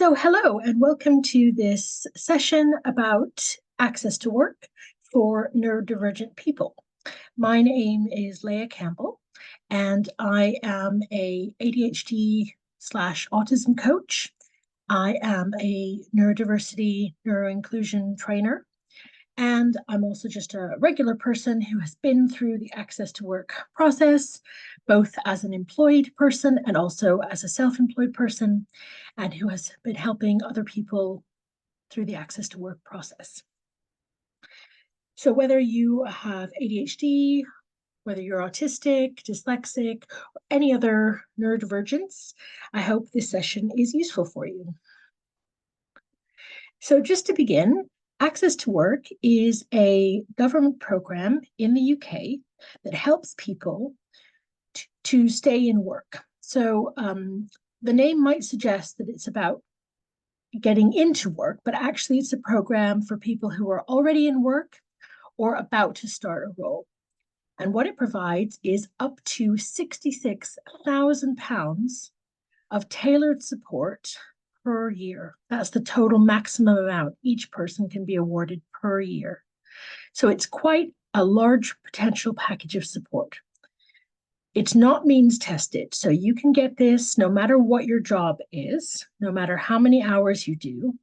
So, hello and welcome to this session about access to work for neurodivergent people. My name is Milner-Campbell, and I am a ADHD slash autism coach. I am a neurodiversity, neuroinclusion trainer, and I'm also just a regular person who has been through the access to work process, both as an employed person and also as a self-employed person, and who has been helping other people through the access to work process. So whether you have ADHD, whether you're autistic, dyslexic, or any other neurodivergence, I hope this session is useful for you. So just to begin, Access to Work is a government program in the UK that helps people to stay in work. So the name might suggest that it's about getting into work, but actually it's a program for people who are already in work or about to start a role. And what it provides is up to £66,000 of tailored support per year. That's the total maximum amount each person can be awarded per year. So it's quite a large potential package of support. It's not means tested, so you can get this no matter what your job is, no matter how many hours you do.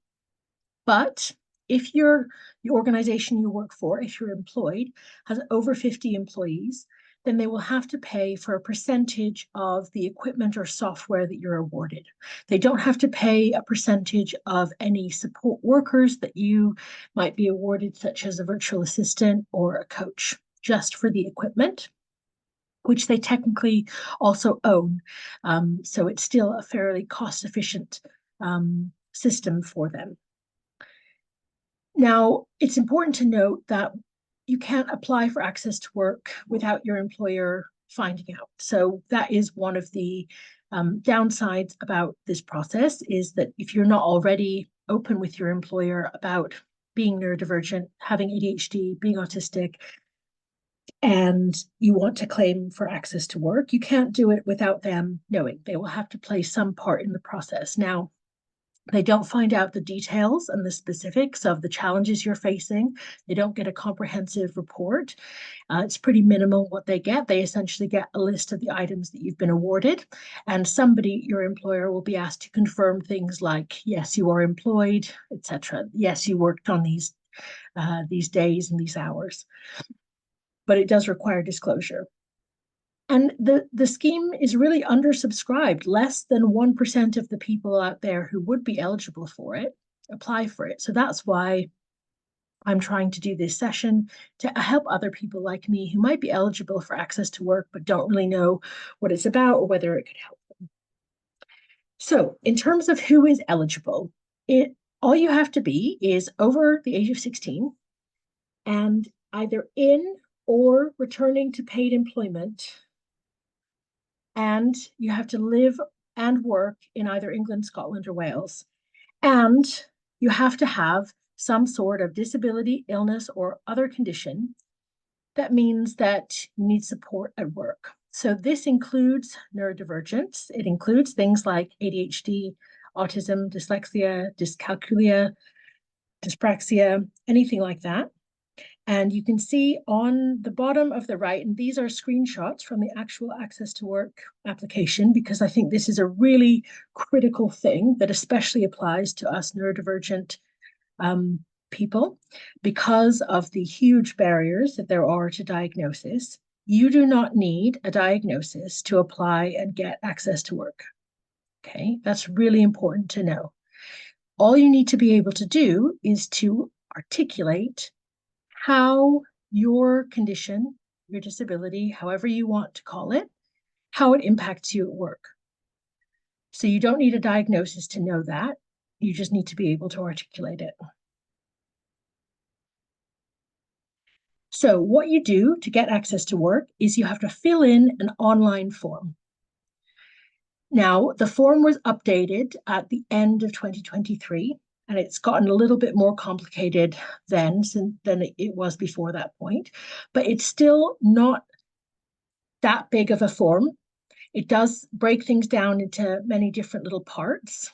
But if the organization you work for, if you're employed, has over 50 employees, then they will have to pay for a percentage of the equipment or software that you're awarded. They don't have to pay a percentage of any support workers that you might be awarded, such as a virtual assistant or a coach, just for the equipment, which they technically also own. So it's still a fairly cost-efficient system for them. Now, it's important to note that you can't apply for access to work without your employer finding out. So that is one of the downsides about this process, is that if you're not already open with your employer about being neurodivergent, having ADHD, being autistic, and you want to claim for access to work, you can't do it without them knowing. They will have to play some part in the process. Now, they don't find out the details and the specifics of the challenges you're facing. They don't get a comprehensive report. It's pretty minimal what they get. They essentially get a list of the items that you've been awarded, and somebody, your employer, will be asked to confirm things like, yes, you are employed, etc. Yes, you worked on these days and these hours. But it does require disclosure. And the scheme is really undersubscribed. Less than 1% of the people out there who would be eligible for it apply for it. So that's why I'm trying to do this session, to help other people like me who might be eligible for access to work but don't really know what it's about or whether it could help them. So in terms of who is eligible, all you have to be is over the age of 16 and either in or returning to paid employment, and you have to live and work in either England, Scotland, or Wales. And you have to have some sort of disability, illness, or other condition that means that you need support at work. So this includes neurodivergence. It includes things like ADHD, autism, dyslexia, dyscalculia, dyspraxia, anything like that. And you can see on the bottom of the right, and these are screenshots from the actual Access to Work application, because I think this is a really critical thing that especially applies to us neurodivergent people, because of the huge barriers that there are to diagnosis. You do not need a diagnosis to apply and get access to work. Okay, that's really important to know. All you need to be able to do is to articulate how your condition, your disability, however you want to call it, how it impacts you at work. So you don't need a diagnosis to know that. You just need to be able to articulate it. So what you do to get access to work is you have to fill in an online form. Now, the form was updated at the end of 2023, and it's gotten a little bit more complicated than it was before that point, but it's still not that big of a form. It does break things down into many different little parts,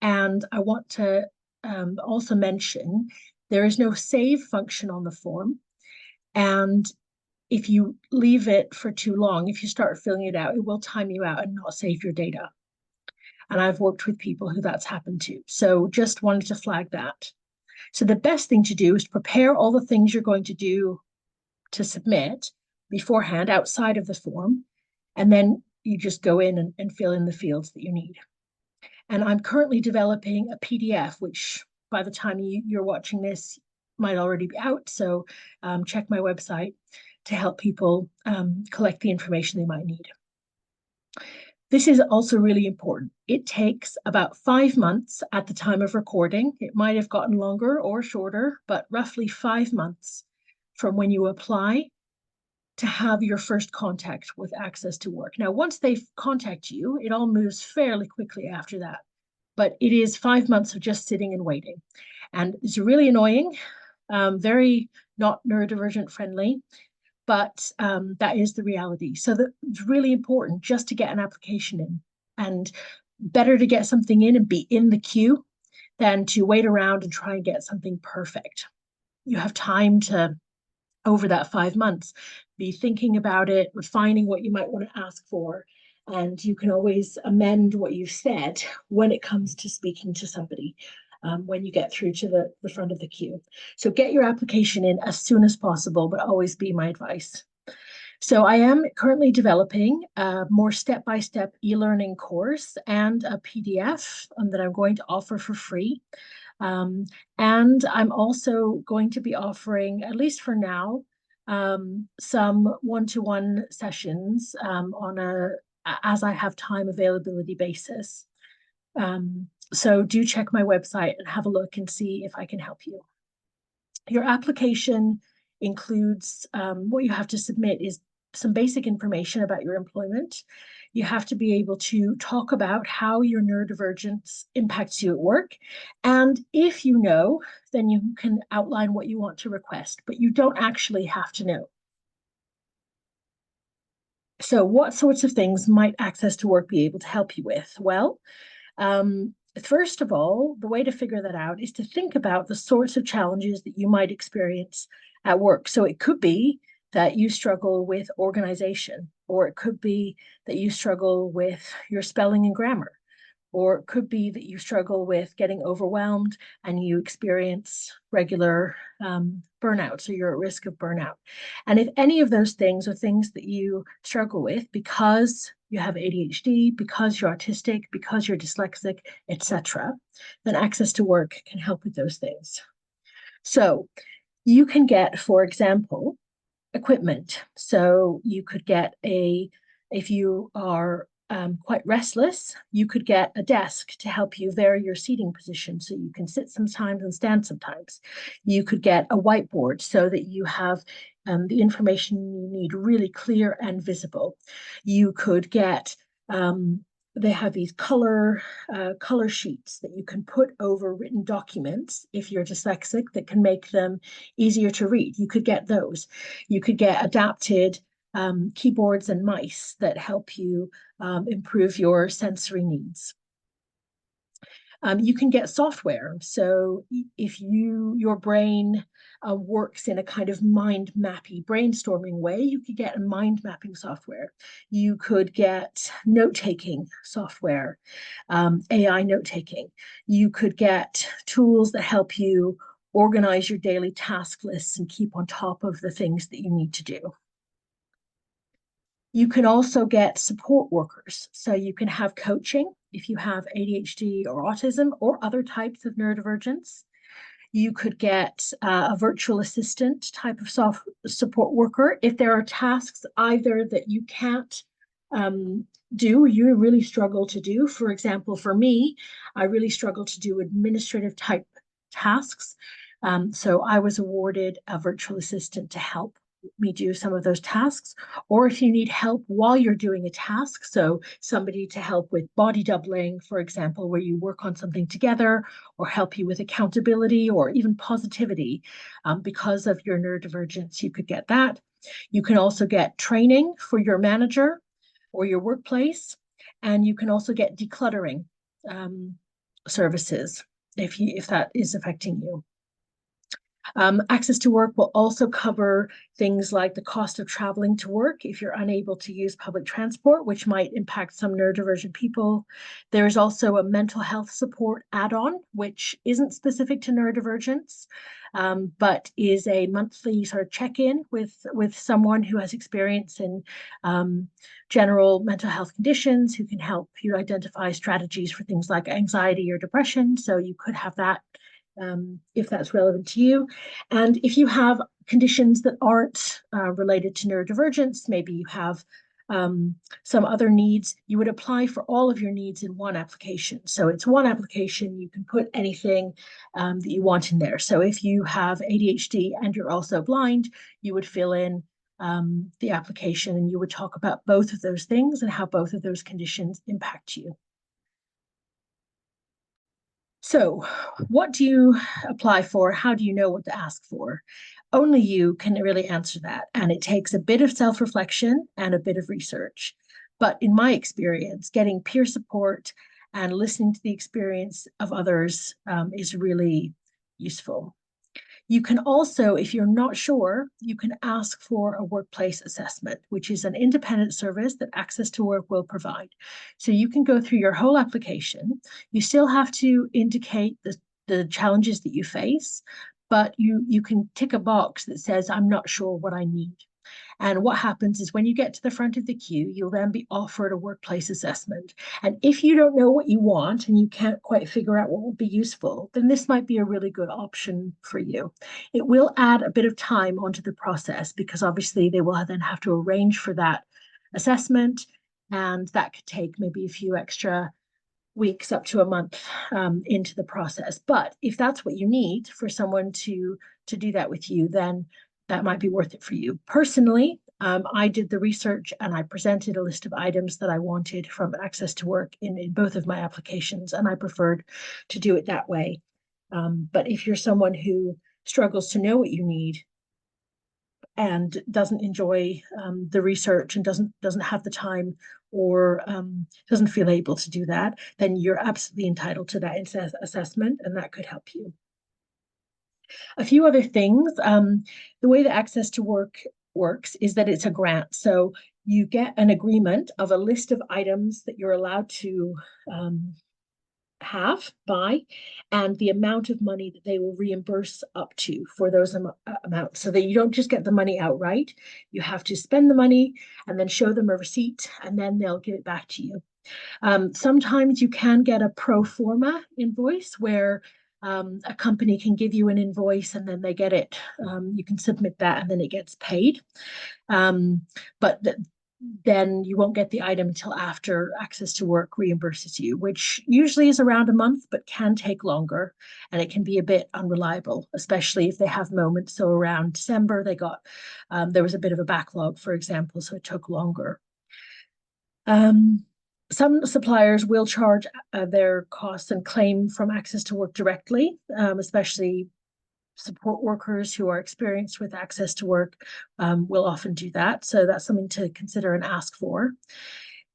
And I want to also mention there is no save function on the form. And if you leave it for too long, if you start filling it out, it will time you out and not save your data. And I've worked with people who that's happened to. So just wanted to flag that. So the best thing to do is prepare all the things you're going to do to submit beforehand outside of the form. And then you just go in and fill in the fields that you need. And I'm currently developing a PDF, which by the time you're watching this might already be out. So check my website to help people collect the information they might need. This is also really important. It takes about 5 months at the time of recording. It might have gotten longer or shorter, but roughly 5 months from when you apply to have your first contact with Access to Work. Now, once they contact you, it all moves fairly quickly after that. But it is 5 months of just sitting and waiting. And it's really annoying, very not neurodivergent friendly, but that is the reality. So it's really important just to get an application in, and better to get something in and be in the queue than to wait around and try and get something perfect. You have time to, over that 5 months, be thinking about it, refining what you might want to ask for, and you can always amend what you've said when it comes to speaking to somebody when you get through to the front of the queue. So get your application in as soon as possible, but always be my advice. So I am currently developing a more step-by-step e-learning course and a PDF that I'm going to offer for free. And I'm also going to be offering, at least for now, some one-to-one sessions on as I have time availability basis. So do check my website and have a look and see if I can help you. Your application includes what you have to submit is some basic information about your employment. You have to be able to talk about how your neurodivergence impacts you at work. And if you know, then you can outline what you want to request, but you don't actually have to know. So what sorts of things might Access to Work be able to help you with? Well, first of all, the way to figure that out is to think about the sorts of challenges that you might experience at work. So it could be that you struggle with organization, or it could be that you struggle with your spelling and grammar, or it could be that you struggle with getting overwhelmed and you experience regular burnout, so you're at risk of burnout. And if any of those things are things that you struggle with because you have ADHD, because you're autistic, because you're dyslexic, etc., then Access to Work can help with those things. So you can get, for example, equipment. So you could get if you are quite restless, you could get a desk to help you vary your seating position so you can sit sometimes and stand sometimes. You could get a whiteboard so that you have the information you need really clear and visible. You could get they have these color sheets that you can put over written documents if you're dyslexic that can make them easier to read. You could get those. You could get adapted keyboards and mice that help you improve your sensory needs. You can get software. So if your brain works in a kind of mind mappy, brainstorming way, you could get a mind mapping software. You could get note-taking software, AI note-taking. You could get tools that help you organize your daily task lists and keep on top of the things that you need to do. You can also get support workers. So you can have coaching if you have ADHD or autism or other types of neurodivergence. You could get a virtual assistant type of support worker if there are tasks either that you can't do, you really struggle to do. For example, for me, I really struggle to do administrative type tasks. So I was awarded a virtual assistant to help me do some of those tasks. Or if you need help while you're doing a task, so somebody to help with body doubling, for example, where you work on something together, or help you with accountability or even positivity, because of your neurodivergence, you could get that. You can also get training for your manager or your workplace, and you can also get decluttering. services if that is affecting you. Access to work will also cover things like the cost of traveling to work if you're unable to use public transport, which might impact some neurodivergent people. There's also a mental health support add-on, which isn't specific to neurodivergence, but is a monthly sort of check-in with someone who has experience in general mental health conditions, who can help you identify strategies for things like anxiety or depression. So you could have that if that's relevant to you. And if you have conditions that aren't related to neurodivergence, maybe you have some other needs, you would apply for all of your needs in one application. So it's one application, you can put anything that you want in there. So if you have ADHD and you're also blind, you would fill in the application and you would talk about both of those things and how both of those conditions impact you. So what do you apply for? How do you know what to ask for? Only you can really answer that. And it takes a bit of self-reflection and a bit of research. But in my experience, getting peer support and listening to the experience of others is really useful. You can also, if you're not sure, you can ask for a workplace assessment, which is an independent service that Access to Work will provide. So you can go through your whole application. You still have to indicate the challenges that you face, but you can tick a box that says, I'm not sure what I need. And what happens is when you get to the front of the queue, you'll then be offered a workplace assessment. And if you don't know what you want and you can't quite figure out what would be useful, then this might be a really good option for you. It will add a bit of time onto the process because obviously they will then have to arrange for that assessment. And that could take maybe a few extra weeks up to a month into the process. But if that's what you need for someone to do that with you, then that might be worth it for you. Personally, I did the research and I presented a list of items that I wanted from Access to Work in both of my applications, and I preferred to do it that way. But if you're someone who struggles to know what you need and doesn't enjoy the research and doesn't have the time or doesn't feel able to do that, then you're absolutely entitled to that assessment, and that could help you. A few other things. The way that Access to Work works is that it's a grant. So you get an agreement of a list of items that you're allowed to buy, and the amount of money that they will reimburse up to for those amounts. So that you don't just get the money outright. You have to spend the money and then show them a receipt, and then they'll give it back to you. Sometimes you can get a pro forma invoice where a company can give you an invoice and then they get it. You can submit that and then it gets paid. But then you won't get the item until after Access to Work reimburses you, which usually is around a month, but can take longer. And it can be a bit unreliable, especially if they have moments. So around December, there was a bit of a backlog, for example, so it took longer. Some suppliers will charge their costs and claim from Access to Work directly, especially support workers who are experienced with Access to Work will often do that. So that's something to consider and ask for.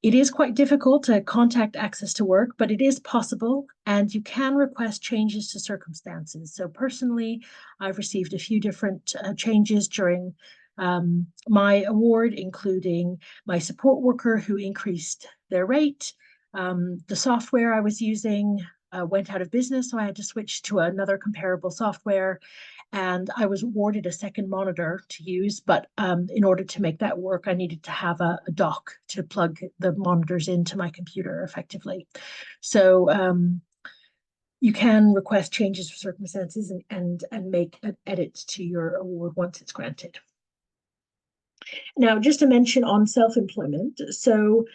It is quite difficult to contact Access to Work, but it is possible, and you can request changes to circumstances. So personally, I've received a few different changes during my award, including my support worker who increased their rate. The software I was using went out of business, so I had to switch to another comparable software. And I was awarded a second monitor to use, but in order to make that work, I needed to have a dock to plug the monitors into my computer effectively. So you can request changes for circumstances and make edits to your award once it's granted. Now, just a mention on self-employment. So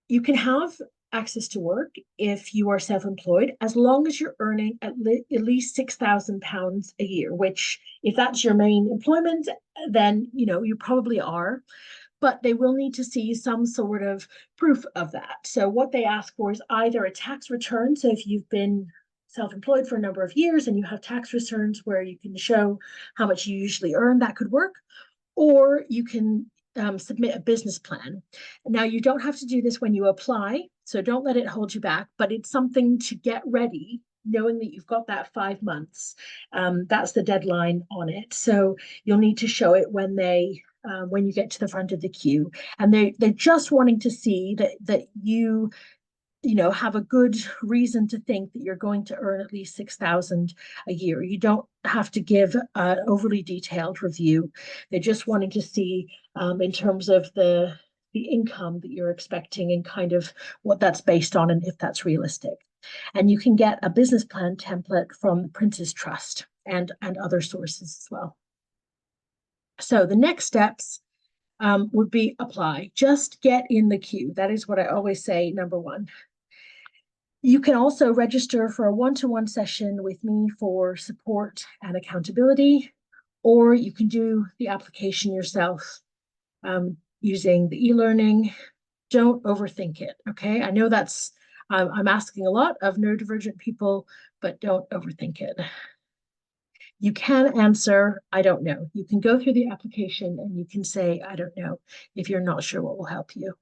you can have Access to Work if you are self-employed, as long as you're earning at least £6,000 a year, which if that's your main employment, then you probably are, but they will need to see some sort of proof of that. So what they ask for is either a tax return. So if you've been self-employed for a number of years and you have tax returns where you can show how much you usually earn, that could work. Or you can submit a business plan. Now, you don't have to do this when you apply. So don't let it hold you back, but it's something to get ready, knowing that you've got that 5 months. That's the deadline on it. So you'll need to show it when you get to the front of the queue. And they're just wanting to see that you have a good reason to think that you're going to earn at least 6,000 a year. You don't have to give an overly detailed review. They're just wanting to see in terms of the income that you're expecting and kind of what that's based on and if that's realistic. And you can get a business plan template from the Prince's Trust and other sources as well. So the next steps would be apply. Just get in the queue. That is what I always say, number one. You can also register for a one-to-one session with me for support and accountability, or you can do the application yourself using the e-learning. Don't overthink it, okay? I know I'm asking a lot of neurodivergent people, but don't overthink it. You can answer, I don't know. You can go through the application and you can say, I don't know, if you're not sure what will help you.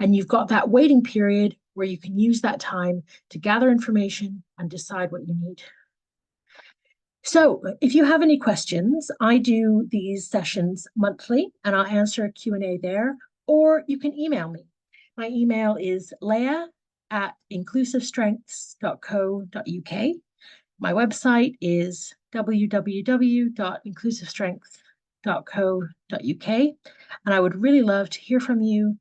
And you've got that waiting period where you can use that time to gather information and decide what you need. So if you have any questions, I do these sessions monthly and I'll answer a Q&A there, or you can email me. My email is leah@inclusivestrengths.co.uk. My website is www.inclusivestrengths.co.uk. And I would really love to hear from you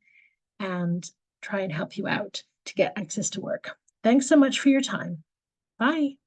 and try and help you out to get access to work. Thanks so much for your time. Bye.